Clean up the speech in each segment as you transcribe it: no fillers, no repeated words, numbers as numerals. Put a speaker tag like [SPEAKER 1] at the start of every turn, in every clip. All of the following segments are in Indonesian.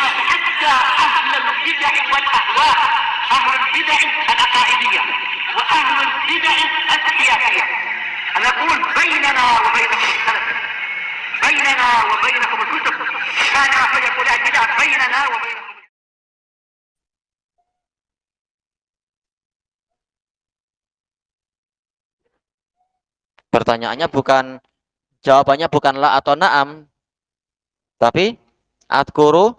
[SPEAKER 1] حتى أهل البدع والأهواء، أهل البدع العقائدية وأهل البدع السياسية. أنا أقول بيننا وبينكم السلف، بيننا وبينكم الكتب، كان فيقول البدع بيننا وبينكم.
[SPEAKER 2] Pertanyaannya bukan, jawabannya bukan la atau na'am, tapi adkuru.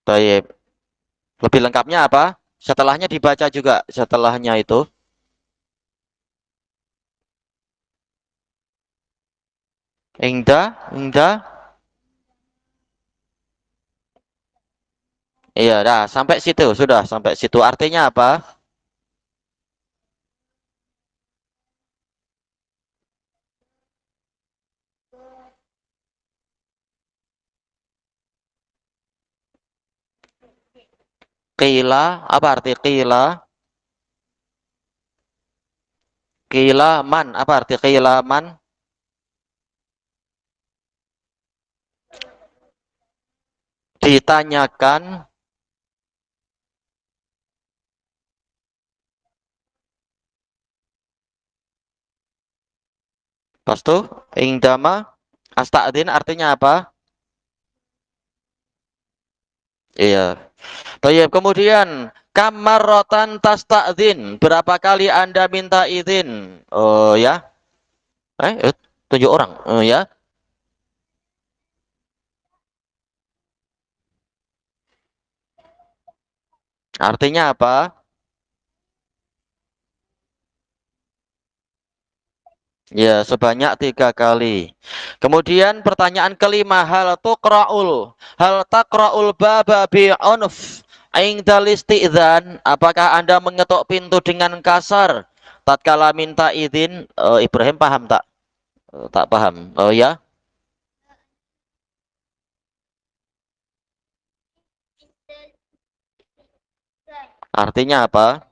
[SPEAKER 2] Baik. Lebih lengkapnya apa? Setelahnya dibaca juga, setelahnya itu. Ingda, ingda. Iya, dah sampai situ sudah, sampai situ. Artinya apa? Qila, apa arti qila? Qila man, apa arti qila man? Ditanyakan. Pas tuh, ingdama astagdin artinya apa? Iya. Baik, kemudian kamarrotan tastadzin. Berapa kali Anda minta izin? Oh ya. Eh, 7 orang. Oh ya. Artinya apa? Ya, sebanyak 3 kali. Kemudian pertanyaan kelima, hal takra'ul baba bi'unf indal isti'dzan. Apakah Anda mengetuk pintu dengan kasar tatkala minta izin? Ibrahim paham tak? Tak paham. Oh ya. Artinya apa?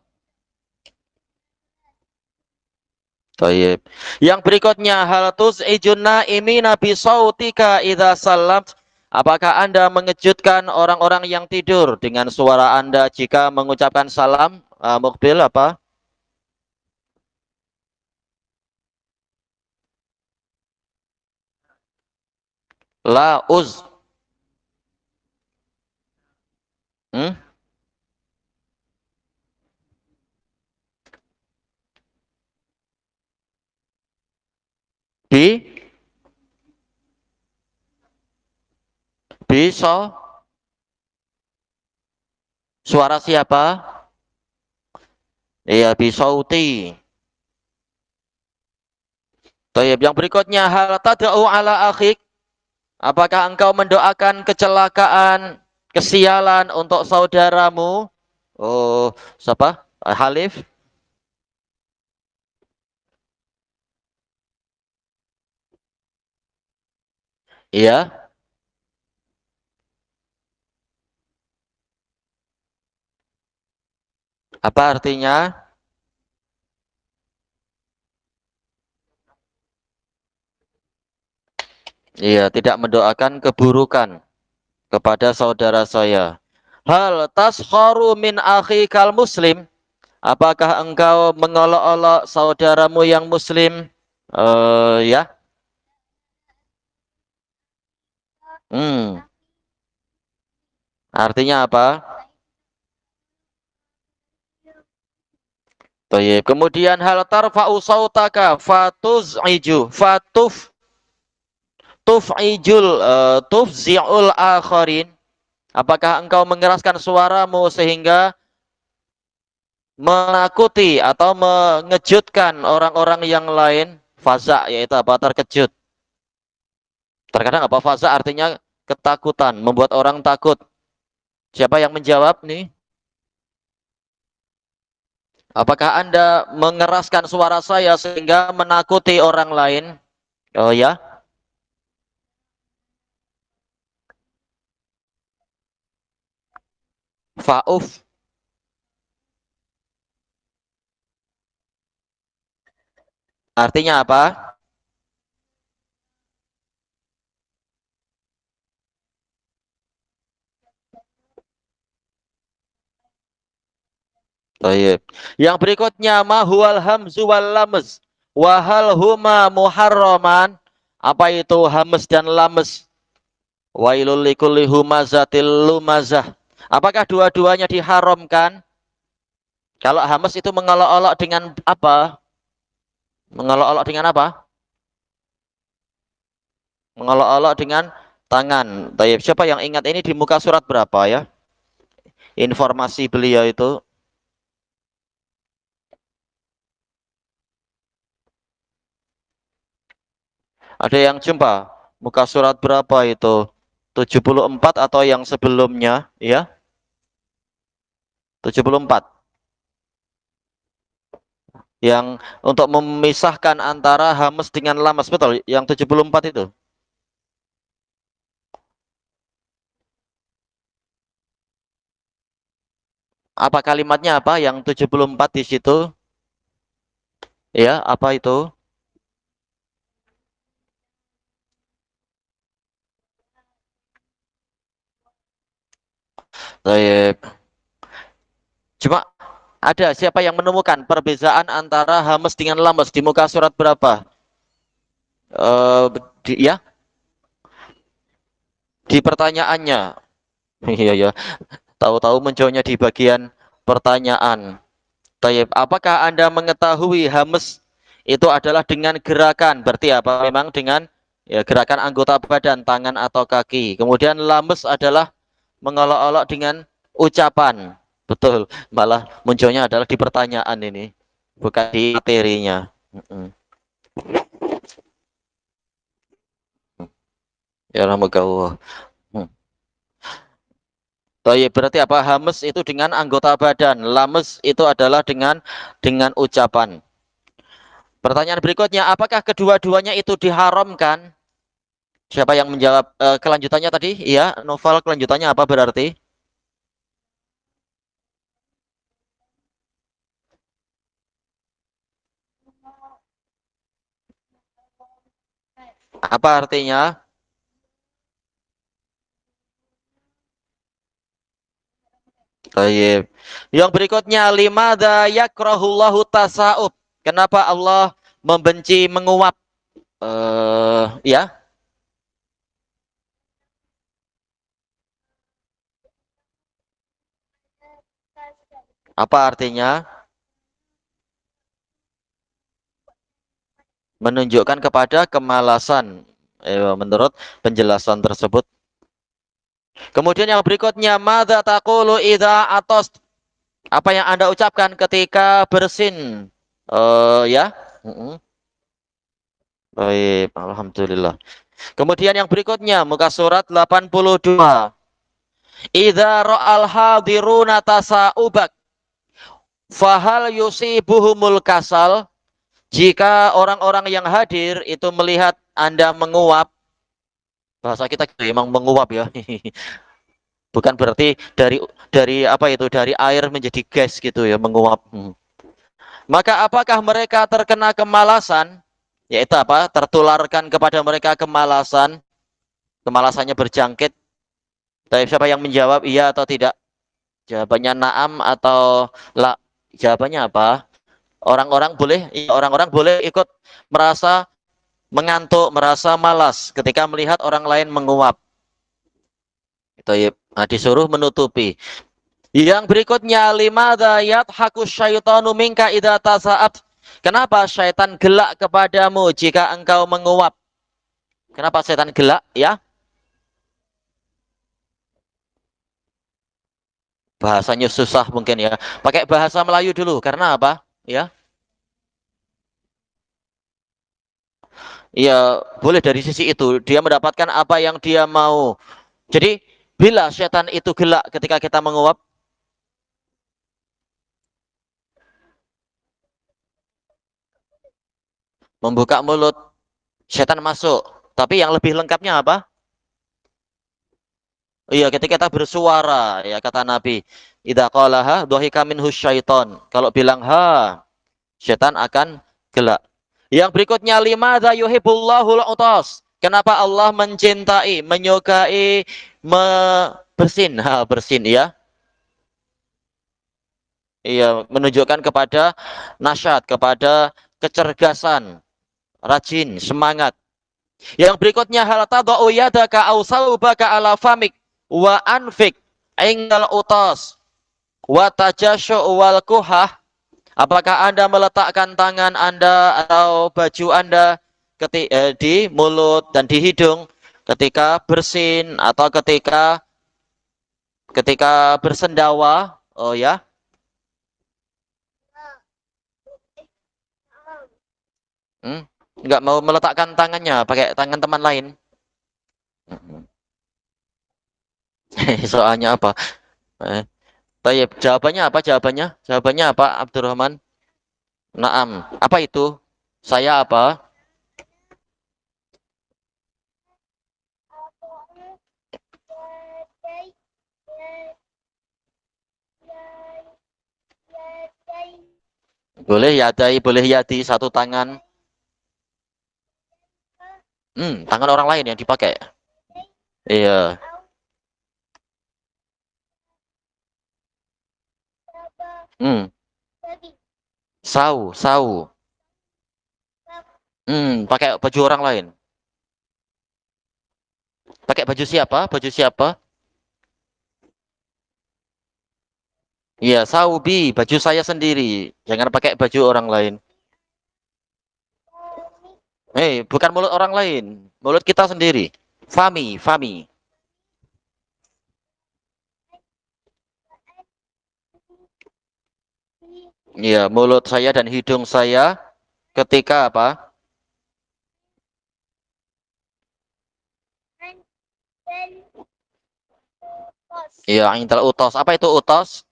[SPEAKER 2] Baik. Yang berikutnya, hal tuz'ijun naimina bi sautika idza salam. Apakah Anda mengejutkan orang-orang yang tidur dengan suara Anda jika mengucapkan salam? Mukbil apa? La uz. Hmm? Bi? Bisa? Suara siapa? Iya, bisauti. Baik, yang berikutnya, hal tad'u ala akhik. Apakah engkau mendoakan kecelakaan, kesialan untuk saudaramu? Oh, siapa? Halif? Iya. Apa artinya? Iya, tidak mendoakan keburukan kepada saudara saya. Hal taskharu min akhikal muslim? Apakah engkau mengolok-olok saudaramu yang muslim? Ya. Hmm. Artinya apa? Baik. Kemudian hal tarfa'u sautaka fatuz'iju tuf'ijul tufzi'ul akharin. Apakah engkau mengeraskan suaramu sehingga menakuti atau mengejutkan orang-orang yang lain? Faza yaitu apa? Terkejut. Terkadang apa faza artinya ketakutan, membuat orang takut. Siapa yang menjawab nih? Apakah Anda mengeraskan suara saya sehingga menakuti orang lain? Oh ya. Fa'uf. Artinya apa? Baik. Yang berikutnya mahual hamzu wal lamz wahal huma muharraman. Apa itu hamz dan lamz? Wailul likulli humazatil lumazah. Apakah dua-duanya diharamkan? Kalau hamz itu mengolok-olok dengan apa? Mengolok-olok dengan apa? Mengolok-olok dengan tangan. Baik. Siapa yang ingat ini di muka surat berapa ya? Informasi beliau itu. Ada yang jumpa? Muka surat berapa itu? 74 atau yang sebelumnya, ya? 74. Yang untuk memisahkan antara hamas dengan lamas, betul? Yang 74 itu. Apa kalimatnya apa? Yang 74 di situ? Ya, apa itu? Baik. Cuma ada siapa yang menemukan perbedaan antara hamas dengan lamas di muka surat berapa? Ya, di pertanyaannya. Iya ya, tahu-tahu menjawabnya di bagian pertanyaan. Tayyib, apakah Anda mengetahui hamas itu adalah dengan gerakan? Berarti apa? Memang dengan ya, gerakan anggota badan, tangan atau kaki. Kemudian lames adalah mengolok-olok dengan ucapan. Betul, malah munculnya adalah di pertanyaan ini, bukan di materinya. Ya rahmukallah. Tayyib, berarti apa? Hames itu dengan anggota badan, lames itu adalah dengan ucapan. Pertanyaan berikutnya, apakah kedua-duanya itu diharamkan? Siapa yang menjawab kelanjutannya tadi? Iya, novel kelanjutannya apa berarti? Apa artinya? Baik. Yang berikutnya, limadza yakrahullahu tasa'ub. Kenapa Allah membenci menguap? Ya, apa artinya? Menunjukkan kepada kemalasan. Menurut penjelasan tersebut. Kemudian yang berikutnya, madza taqulu idza atos. Apa yang Anda ucapkan ketika bersin? Ya. Baik, alhamdulillah. Kemudian yang berikutnya, muka surat 82. Idza ra'al hadiruna tasa'ubak fahal yusibuhumul kasal. Jika orang-orang yang hadir itu melihat Anda menguap, bahasa kita gitu, emang menguap ya. Bukan berarti dari apa itu dari air menjadi gas gitu ya, menguap. Maka apakah mereka terkena kemalasan? Yaitu apa? Tertularkan kepada mereka kemalasan, kemalasannya berjangkit. Tapi siapa yang menjawab iya atau tidak? Jawabannya naam atau la. Jawabannya apa? Orang-orang boleh ikut merasa mengantuk, merasa malas ketika melihat orang lain menguap. Itu ya. Nah, disuruh menutupi. Yang berikutnya, limadza yadhaku syaitanu minka idza tasa'ab. Kenapa syaitan gelak kepadamu jika engkau menguap? Kenapa syaitan gelak? Ya, bahasanya susah mungkin ya. Pakai bahasa Melayu dulu. Karena apa? Ya, iya, boleh dari sisi itu. Dia mendapatkan apa yang dia mau. Jadi, bila setan itu gelak ketika kita menguap, membuka mulut, setan masuk. Tapi yang lebih lengkapnya apa? Iya, ketika kita bersuara, ya kata Nabi, idza qalaha dhahika minhu syaiton. Kalau bilang ha, setan akan gelak. Yang berikutnya limadza yuhibbullahul utas. Kenapa Allah mencintai, menyukai bersin, bersin ya. Iya, menunjukkan kepada nasyat, kepada kecergasan, rajin, semangat. Yang berikutnya hal tadau yadaka aw salbaka ala famik wa anfik ingdal utas wa tajasyu wal kuhah. Apakah Anda meletakkan tangan Anda atau baju Anda di mulut dan di hidung ketika bersin atau ketika bersendawa? Oh ya. Nggak mau meletakkan tangannya pakai tangan teman lain. Soalnya apa? Eh, Tayyib, jawabannya apa? Jawabannya apa, Abdurrahman? Naam. Apa itu? Saya apa? Boleh yadai, boleh yadi, satu tangan. Tangan orang lain yang dipakai. Iya. Hmm. Sau. Pakai baju orang lain. Pakai baju siapa? Baju siapa? Iya, saubi, baju saya sendiri. Jangan pakai baju orang lain. Bukan mulut orang lain. Mulut kita sendiri. Fami. Iya, mulut saya dan hidung saya ketika apa? Iya, intel utos. Apa itu utos?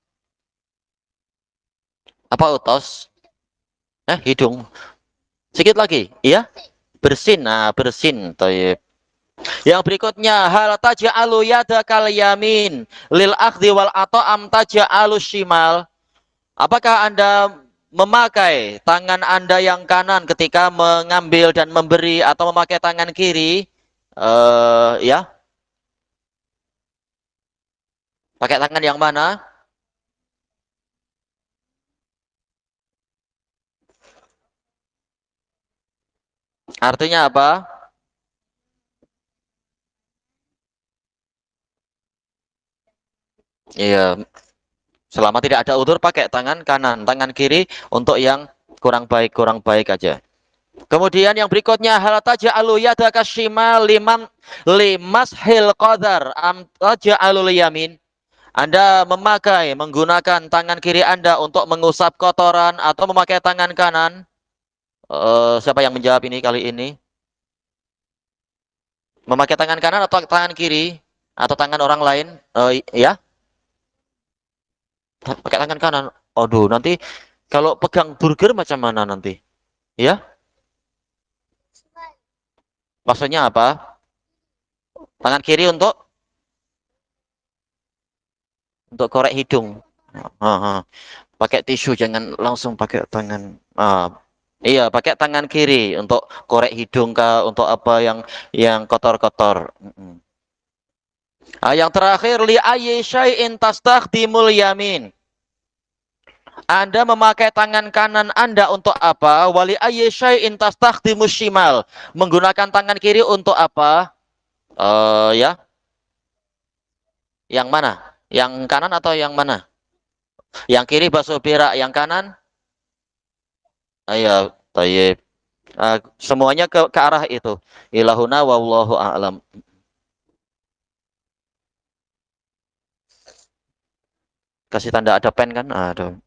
[SPEAKER 2] Apa utos? Hidung. Sedikit lagi. Iya? Bersin. Nah, bersin. Tayyib. Yang berikutnya, hal taja'alu yadakal yamin lil akhdhi wal ata'am taja'alu shimal. Apakah Anda memakai tangan Anda yang kanan ketika mengambil dan memberi atau memakai tangan kiri? Ya. Pakai tangan yang mana? Artinya apa? Iya, selama tidak ada udzur pakai tangan kanan, tangan kiri untuk yang kurang baik aja. Kemudian yang berikutnya hal taj'alu yadaka shimal limashil qadar am taj'alul yamin. Anda menggunakan tangan kiri Anda untuk mengusap kotoran atau memakai tangan kanan? Siapa yang menjawab ini kali ini? Memakai tangan kanan atau tangan kiri? Atau tangan orang lain? Ya? Pakai tangan kanan. Aduh, nanti kalau pegang burger macam mana nanti? Ya? Maksudnya apa? Tangan kiri untuk korek hidung. Pakai tisu, jangan langsung pakai tangan. Iya, pakai tangan kiri untuk korek hidung kah, untuk apa yang kotor-kotor. Yang terakhir li ayyi syai'in tastakhdimul yamin. Anda memakai tangan kanan Anda untuk apa? Wali ayyi syai'in tastakhdimus shimal. Menggunakan tangan kiri untuk apa? Ya. Yang mana? Yang kanan atau yang mana? Yang kiri basuh berak, yang kanan? Ayo, tayyib. Semuanya ke arah itu. Ilahuna wallahu a'lam. Kasih tanda ada pen kan? Ada.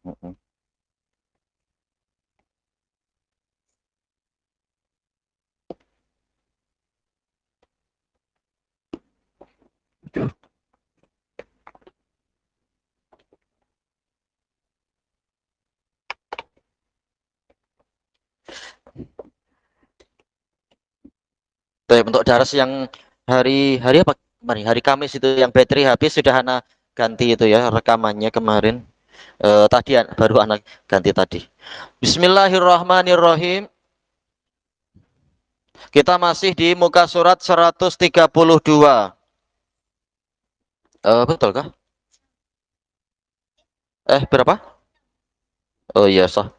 [SPEAKER 2] Untuk daras yang hari apa kemarin? Hari Kamis itu yang baterai habis sudah anak ganti itu ya rekamannya kemarin. Tadi baru anak ganti tadi. Bismillahirrahmanirrahim. Kita masih di muka surat 132. Betul kah? Berapa? Oh iya, sah.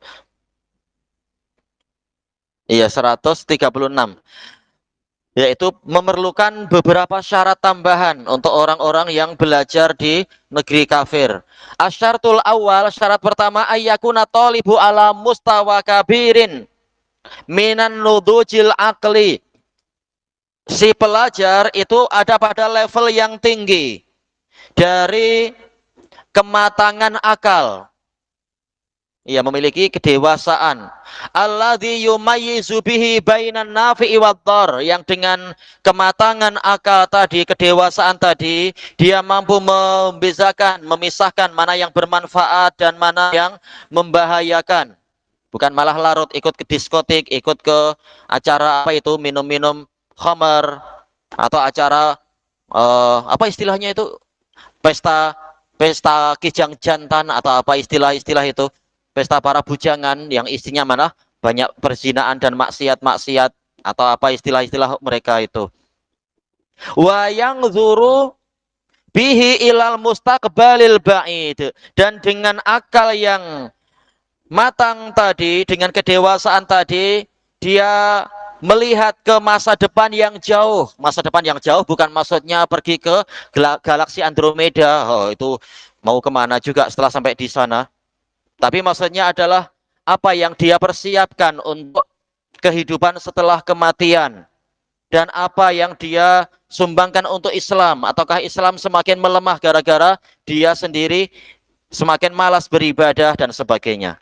[SPEAKER 2] Iya, 136. Yaitu memerlukan beberapa syarat tambahan untuk orang-orang yang belajar di negeri kafir. Asyartul awal, syarat pertama ayyakuna talibu ala mustawa kabirin minan nudujil akli. Si pelajar itu ada pada level yang tinggi dari kematangan akal. Ia memiliki kedewasaan. Alladzi yumayyizu bihi bainan nafi'i wad-dhar, yang dengan kematangan akal tadi, kedewasaan tadi, dia mampu membezakan, memisahkan mana yang bermanfaat dan mana yang membahayakan. Bukan malah larut ikut ke diskotik, ikut ke acara apa itu, minum-minum khamar, atau acara apa istilahnya itu, pesta pesta kijang jantan, atau apa istilah-istilah itu, pesta para bujangan yang isinya mana banyak perzinaan dan maksiat-maksiat, atau apa istilah-istilah mereka itu. Wa yang zuru bihi ilal mustaqbalil ba'id, dan dengan akal yang matang tadi, dengan kedewasaan tadi, dia melihat ke masa depan yang jauh. Masa depan yang jauh bukan maksudnya pergi ke galaksi Andromeda. Oh, itu mau kemana juga setelah sampai di sana. Tapi maksudnya adalah apa yang dia persiapkan untuk kehidupan setelah kematian. Dan apa yang dia sumbangkan untuk Islam. Ataukah Islam semakin melemah gara-gara dia sendiri semakin malas beribadah dan sebagainya.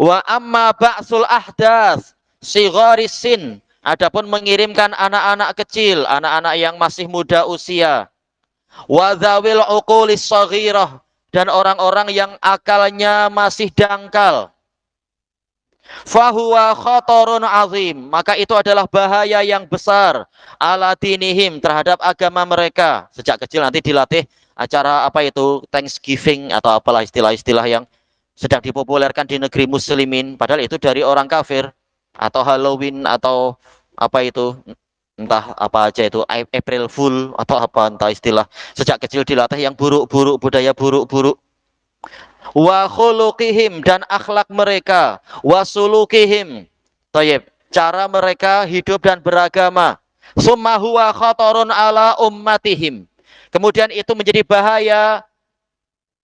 [SPEAKER 2] Wa amma ba'sul ahdath sigharis sin, adapun mengirimkan anak-anak kecil, anak-anak yang masih muda usia. Wa dzawil uqulis shaghirah, dan orang-orang yang akalnya masih dangkal. Fahuwa khatarun azim, maka itu adalah bahaya yang besar ala dinihim, terhadap agama mereka. Sejak kecil nanti dilatih acara apa itu, Thanksgiving atau apalah istilah-istilah yang sedang dipopulerkan di negeri muslimin, padahal itu dari orang kafir. Atau Halloween atau apa itu, entah apa aja itu, April Fool atau apa entah istilah. Sejak kecil dilatih yang buruk-buruk, budaya buruk-buruk. Wa khuluqihim, dan akhlak mereka. Wa sulukihim, Tayyib, cara mereka hidup dan beragama. Summa huwa khatarun ala ummatihim, kemudian itu menjadi bahaya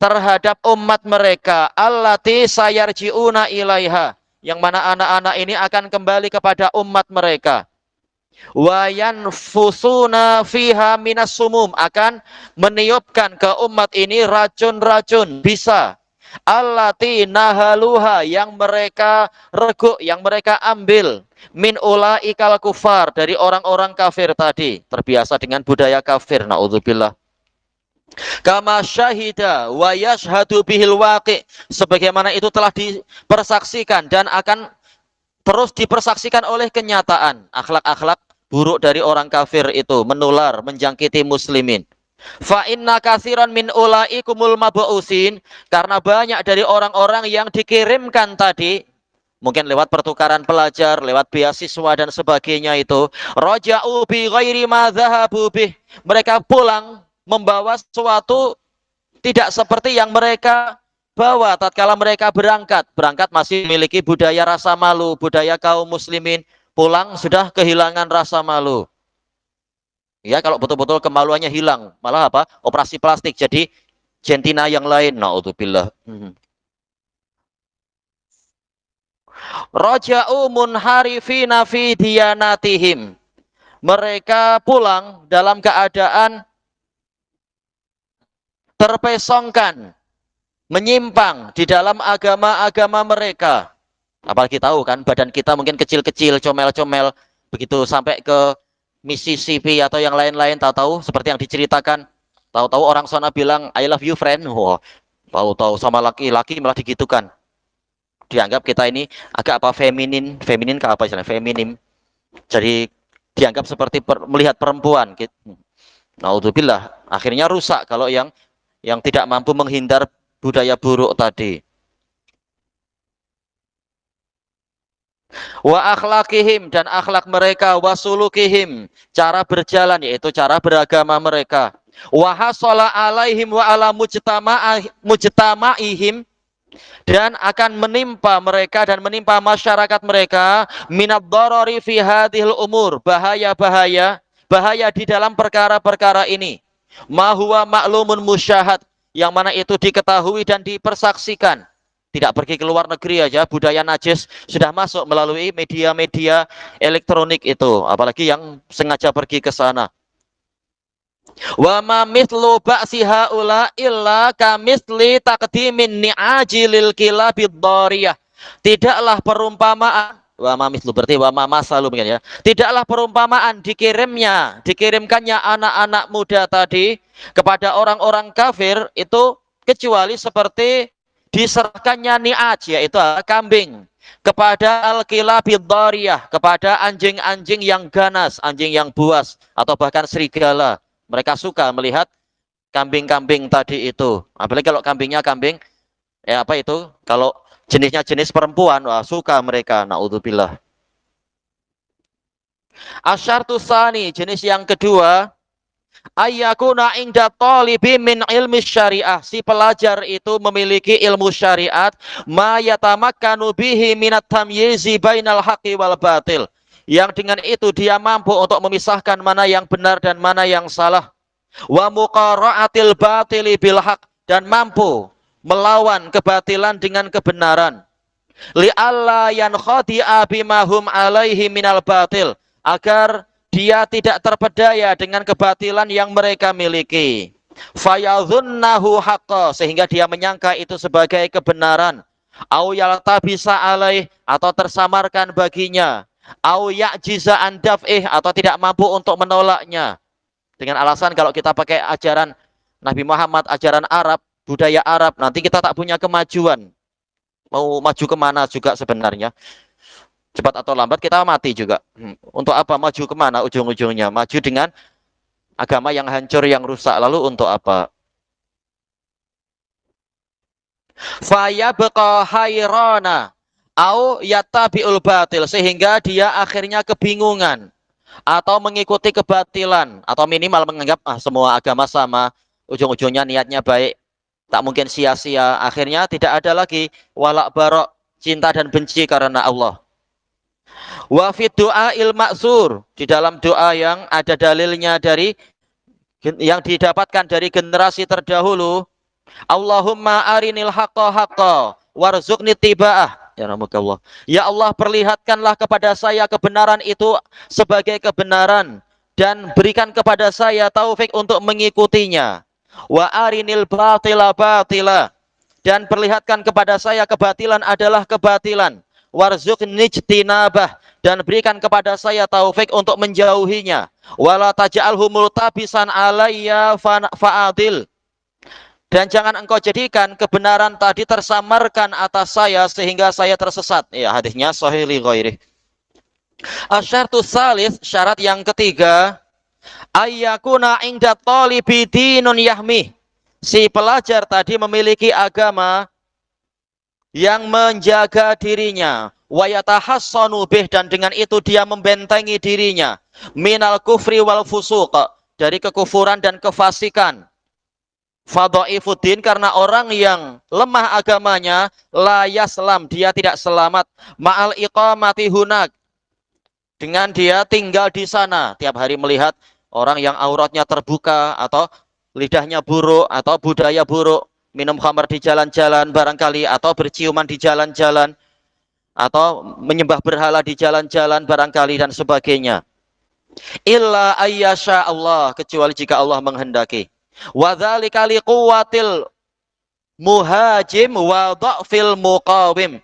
[SPEAKER 2] terhadap umat mereka. Allati sayarji'una ilaiha, yang mana anak-anak ini akan kembali kepada umat mereka. Wa yanfusuna fiha minas sumum, akan meniupkan ke umat ini racun-racun bisa. Allati nahaluha, yang mereka reguk, yang mereka ambil, min ulaikal kufar, dari orang-orang kafir tadi, terbiasa dengan budaya kafir, naudzubillah. Kama syahida wa yashhadu bihil waqi', sebagaimana itu telah dipersaksikan dan akan terus dipersaksikan oleh kenyataan. Akhlak-akhlak buruk dari orang kafir itu menular, menjangkiti muslimin. Fa inna katsiran min ulaikumul mab'usin, karena banyak dari orang-orang yang dikirimkan tadi, mungkin lewat pertukaran pelajar, lewat beasiswa dan sebagainya itu, raja'u bi ghairi ma dzahabu bih, mereka pulang membawa sesuatu tidak seperti yang mereka bawa tatkala mereka berangkat. Berangkat masih memiliki budaya rasa malu, budaya kaum muslimin. Pulang sudah kehilangan rasa malu. Ya, kalau betul-betul kemaluannya hilang, malah apa? Operasi plastik jadi jantina yang lain. Naudzubillah. Raja'u munharifina fi diyanatihim. Mereka pulang dalam keadaan terpesongkan, menyimpang di dalam agama-agama mereka. Apalagi tahu kan, badan kita mungkin kecil-kecil, comel-comel, begitu sampai ke Mississippi atau yang lain-lain, tahu-tahu seperti yang diceritakan, tahu-tahu orang sana bilang I love you friend. Wah, tahu-tahu sama laki-laki malah digitukan. Dianggap kita ini agak apa, feminin ke apa istilahnya, feminim. Jadi dianggap seperti melihat perempuan gitu. Naudzubillah, akhirnya rusak kalau yang tidak mampu menghindar budaya buruk tadi. Wa akhlaqihim, dan akhlak mereka, wa sulukihim, cara berjalan yaitu cara beragama mereka. Wa hasala alaihim wa ala mujtama'ihim, dan akan menimpa mereka dan menimpa masyarakat mereka minad darari fi hadhil umur, bahaya-bahaya, bahaya di dalam perkara-perkara ini. Ma huwa ma'lumun musyahad, yang mana itu diketahui dan dipersaksikan. Tidak pergi ke luar negeri aja, budaya najis sudah masuk melalui media-media elektronik itu, apalagi yang sengaja pergi ke sana. Wa ma mithlu ba'si haula illa kamithli taqdimin ni'aji lil kilabid dariyah. Tidaklah perumpamaan, wa ma mithlu berarti wa ma masalu ya. Tidaklah perumpamaan dikirimkannya anak-anak muda tadi kepada orang-orang kafir itu kecuali seperti diserahkannya ni'aj, yaitu kambing, kepada al-kilabid dariyah, kepada anjing-anjing yang ganas, anjing yang buas, atau bahkan serigala. Mereka suka melihat kambing-kambing tadi itu. Apalagi kalau kambingnya kambing, apa itu? Kalau jenisnya jenis perempuan, wah suka mereka. Naudzubillah. Asyartu tsani, jenis yang kedua, ayyakuna inda talibi min ilmi syariah, si pelajar itu memiliki ilmu syariat, ma yatamakkanu bihi minat tamyizi bainal haqqi wal batil, yang dengan itu dia mampu untuk memisahkan mana yang benar dan mana yang salah. Wa muqara'atil batili bil haq, dan mampu melawan kebatilan dengan kebenaran. Li alla yankhadi'a bima hum alaihi minal batil, agar dia tidak terpedaya dengan kebatilan yang mereka miliki. Fayadhunnahu haqqa, sehingga dia menyangka itu sebagai kebenaran. Au yaltabisa alaih, atau tersamarkan baginya. Au ya'jiza an daf'ih, atau tidak mampu untuk menolaknya. Dengan alasan kalau kita pakai ajaran Nabi Muhammad, ajaran Arab, budaya Arab, nanti kita tak punya kemajuan. Mau maju kemana juga sebenarnya. Cepat atau lambat kita mati juga. Untuk apa maju kemana ujung-ujungnya? Maju dengan agama yang hancur, yang rusak. Lalu untuk apa? Fayabqa hayrana au yattabi'ul batil, sehingga dia akhirnya kebingungan atau mengikuti kebatilan, atau minimal menganggap semua agama sama, ujung-ujungnya niatnya baik, tak mungkin sia-sia. Akhirnya tidak ada lagi walak barok, cinta dan benci karena Allah. Wa fi du'ail ma'zur, di dalam doa yang ada dalilnya dari yang didapatkan dari generasi terdahulu, Allahumma arinil haqqa haqqa warzuqni tiba'ah. Ya rahmukallah. Ya Allah, perlihatkanlah kepada saya kebenaran itu sebagai kebenaran, dan berikan kepada saya taufik untuk mengikutinya. Wa arinil batila batila, dan perlihatkan kepada saya kebatilan adalah kebatilan. Warzuqni ijtinabah, dan berikan kepada saya taufik untuk menjauhinya. Wala taj'alhu multabisan alayya fa'adil, dan jangan engkau jadikan kebenaran tadi tersamarkan atas saya sehingga saya tersesat. Ya, hadisnya sahih li ghairi. Asyartu salis, syarat yang ketiga, ayyakuna inda talibi dinun yahmi, si pelajar tadi memiliki agama yang menjaga dirinya, wa yatahassanu bih, dan dengan itu dia membentengi dirinya, minal kufri wal fusuq, dari kekufuran dan kefasikan. Fadhaifuddin, karena orang yang lemah agamanya, la yaslam, dia tidak selamat, ma'al iqamati hunak, dengan dia tinggal di sana, tiap hari melihat orang yang auratnya terbuka, atau lidahnya buruk, atau budaya buruk, minum khamar di jalan-jalan barangkali, atau berciuman di jalan-jalan, atau menyembah berhala di jalan-jalan barangkali, dan sebagainya. Illa ayyasha Allah, kecuali jika Allah menghendaki. Wa dzalika liquwatil muhajim wa dha'fil muqawim,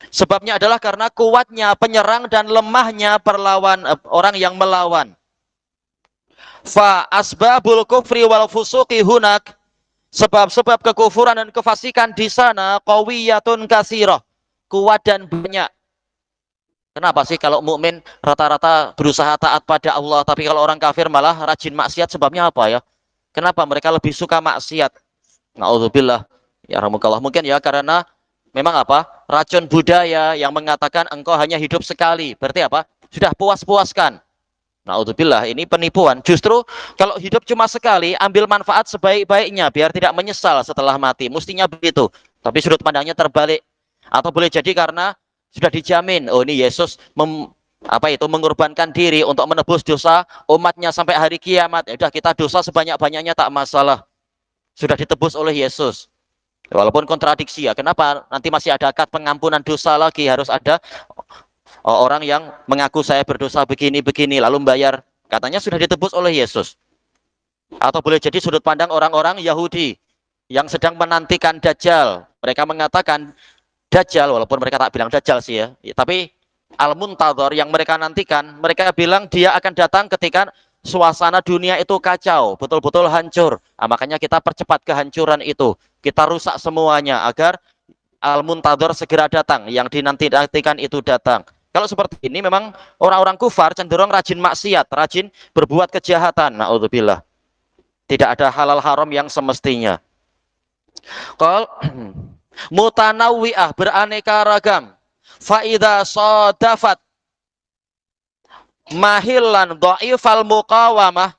[SPEAKER 2] sebabnya adalah karena kuatnya penyerang dan lemahnya perlawan, orang yang melawan. Fa asbabul kufri wal fusuqi hunak, sebab-sebab kekufuran dan kefasikan di sana qawiyatun katsirah, kuat dan banyak. Kenapa sih kalau mukmin rata-rata berusaha taat pada Allah, tapi kalau orang kafir malah rajin maksiat? Sebabnya apa ya? Kenapa mereka lebih suka maksiat? Na'udzubillah. Ya rahmukallah. Mungkin ya karena memang apa? racun budaya yang mengatakan engkau hanya hidup sekali. Berarti apa? Sudah puas-puaskan. Naudzubillah, ini penipuan. Justru kalau hidup cuma sekali, ambil manfaat sebaik-baiknya biar tidak menyesal setelah mati. Mestinya begitu. Tapi sudut pandangnya terbalik. Atau boleh jadi karena sudah dijamin, oh ini Yesus mengorbankan diri untuk menebus dosa umatnya sampai hari kiamat. Ya udah, kita dosa sebanyak-banyaknya tak masalah. Sudah ditebus oleh Yesus. Walaupun kontradiksi ya. Kenapa nanti masih ada akad pengampunan dosa lagi, harus ada orang yang mengaku saya berdosa begini-begini lalu membayar, katanya sudah ditebus oleh Yesus. Atau boleh jadi sudut pandang orang-orang Yahudi yang sedang menantikan Dajjal. Mereka mengatakan Dajjal, walaupun mereka tak bilang Dajjal sih ya, tapi Al-Muntadhar yang mereka nantikan, mereka bilang dia akan datang ketika suasana dunia itu kacau, betul-betul hancur. Nah, makanya kita percepat kehancuran itu, kita rusak semuanya agar Al-Muntadhar segera datang, yang dinanti-nantikan itu datang. Kalau seperti ini memang orang-orang kufar cenderung rajin maksiat, rajin berbuat kejahatan. Naudzubillah. Tidak ada halal haram yang semestinya. Qal mutanawwi'ah, beraneka ragam. Fa idza sadafat mahillan dhaifal muqawamah.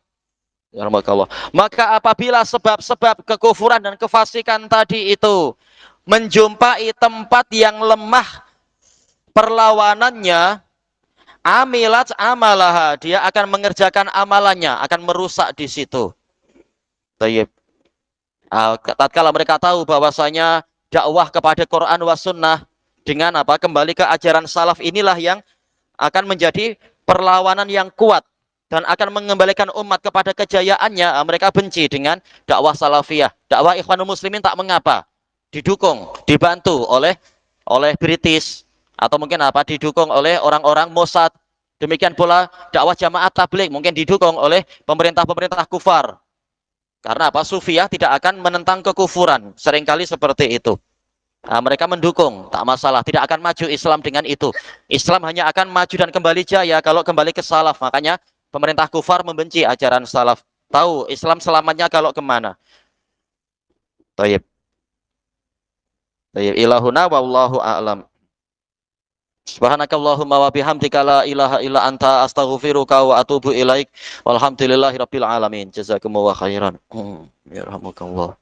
[SPEAKER 2] Maka apabila sebab-sebab kekufuran dan kefasikan tadi itu menjumpai tempat yang lemah perlawanannya, amilat amalaha, dia akan mengerjakan amalannya, akan merusak di situ. Tayyib. Tatkala mereka tahu bahwasanya dakwah kepada Quran was sunnah dengan kembali ke ajaran salaf, inilah yang akan menjadi perlawanan yang kuat dan akan mengembalikan umat kepada kejayaannya, mereka benci dengan dakwah salafiyah. Dakwah Ikhwanul Muslimin tak mengapa, didukung, dibantu oleh British, atau mungkin didukung oleh orang-orang Mossad. Demikian pula dakwah jamaah tabligh mungkin didukung oleh pemerintah-pemerintah kufar. Karena Sufiyah tidak akan menentang kekufuran, seringkali seperti itu. Mereka mendukung, tak masalah, tidak akan maju Islam dengan itu. Islam hanya akan maju dan kembali jaya kalau kembali ke salaf. Makanya pemerintah kufar membenci ajaran salaf. Tahu Islam selamatnya kalau kemana. Tayyib. Tayyib, ilahuna wallahu a'lam. Subhanakallahumma wa bihamdika la ilaha illa anta astaghfiruka wa atubu ilaik. Walhamdulillahirabbil alamin. Jazakumullahu khairan. Yarhamukallah.